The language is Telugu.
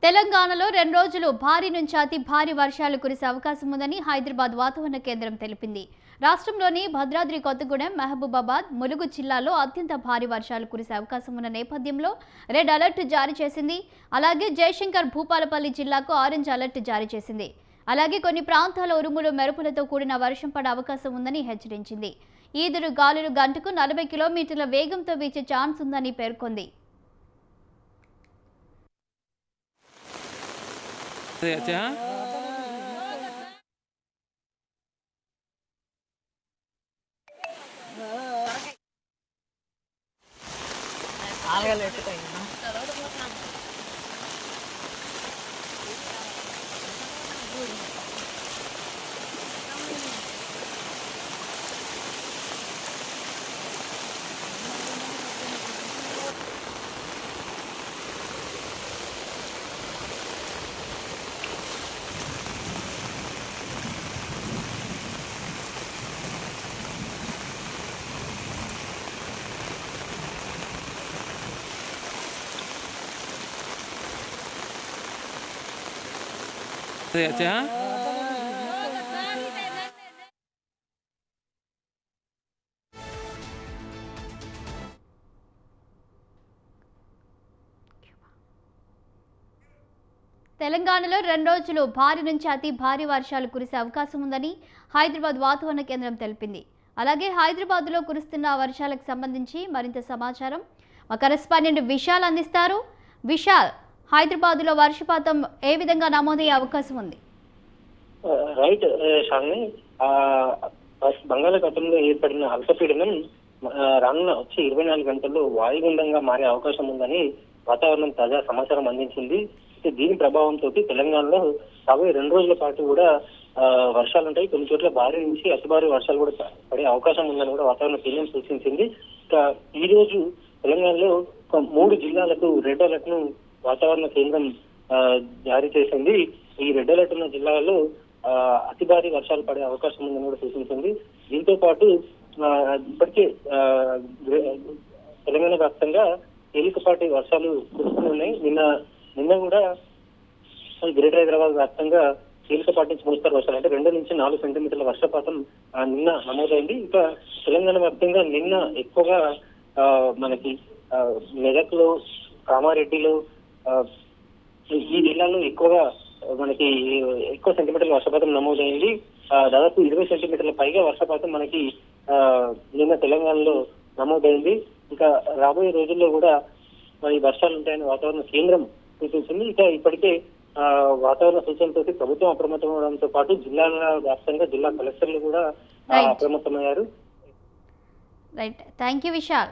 తెలంగాణలో 2 రోజులు భారీ నుంచి అతి భారీ వర్షాలు కురిసే అవకాశం ఉందని హైదరాబాద్ వాతావరణ కేంద్రం తెలిపింది. రాష్ట్రంలోని భద్రాద్రి కొత్తగూడెం, మహబూబాబాద్, ములుగు జిల్లాల్లో అత్యంత భారీ వర్షాలు కురిసే అవకాశం ఉన్న నేపథ్యంలో రెడ్ అలర్ట్ జారీ చేసింది. అలాగే జయశంకర్ భూపాలపల్లి జిల్లాకు ఆరెంజ్ అలర్ట్ జారీ చేసింది. అలాగే కొన్ని ప్రాంతాల్లో ఉరుములు మెరుపులతో కూడిన వర్షం పడే అవకాశం ఉందని హెచ్చరించింది. ఈదురు గాలులు గంటకు 40 కిలోమీటర్ల వేగంతో వీచే ఛాన్స్ ఉందని పేర్కొంది. తెలంగాణలో 2 రోజులు భారీ నుంచి అతి భారీ వర్షాలు కురిసే అవకాశం ఉందని హైదరాబాద్ వాతావరణ కేంద్రం తెలిపింది. అలాగే హైదరాబాద్లో కురుస్తున్న వర్షాలకు సంబంధించి మరింత సమాచారం మా కరెస్పాండెంట్ విశాల్ అందిస్తారు. విశాల్, హైదరాబాద్లో వర్షపాతం ఏ విధంగా నమోదయ్యే అవకాశం ఉంది? రైట్ షాలిని, బంగాళాఖాతంలో ఏర్పడిన అల్పపీడనం రానున్న వచ్చి 24 గంటల్లో వాయుగుండంగా మారే అవకాశం ఉందని వాతావరణం తాజా సమాచారం అందించింది. దీని ప్రభావంతో తెలంగాణలో రాబోయే 2 రోజుల పాటు కూడా వర్షాలు ఉంటాయి. కొన్ని చోట్ల భారీ నుంచి అతి భారీ వర్షాలు కూడా పడే అవకాశం ఉందని కూడా వాతావరణ కేంద్రం సూచించింది. ఈ రోజు తెలంగాణలో 3 జిల్లాలకు రెడ్ అలర్ట్ ను వాతావరణ కేంద్రం జారీ చేసింది. ఈ రెడ్ అలర్ట్ ఉన్న జిల్లాలలో అతి భారీ వర్షాలు పడే అవకాశం ఉందని కూడా సూచించింది. దీంతో పాటు ఇప్పటికే తెలంగాణ వ్యాప్తంగా తేలికపాటి వర్షాలు కురుస్తున్నాయి. నిన్న కూడా గ్రేటర్ హైదరాబాద్ వ్యాప్తంగా తేలికపాటి నుంచి మోస్తరు వర్షాలు అంటే 2 నుంచి 4 సెంటీమీటర్ల వర్షపాతం నిన్న నమోదైంది. ఇంకా తెలంగాణ వ్యాప్తంగా నిన్న ఎక్కువగా మనకి మెదక్లో, కామారెడ్డిలో ఈ జిల్లాలో ఎక్కువగా మనకి ఎక్కువ సెంటీమీటర్ల వర్షపాతం నమోదైంది. దాదాపు 20 సెంటీమీటర్ల పైగా వర్షపాతం మనకి నిన్న తెలంగాణలో నమోదైంది. ఇంకా రాబోయే రోజుల్లో కూడా ఈ వర్షాలు ఉంటాయని వాతావరణ కేంద్రం సూచించింది. ఇక ఇప్పటికే వాతావరణ సూచనలతో ప్రభుత్వం అప్రమత్తం అవడంతో పాటు జిల్లాల వ్యాప్తంగా జిల్లా కలెక్టర్లు కూడా అప్రమత్తమయ్యారు. Right, thank you Vishal.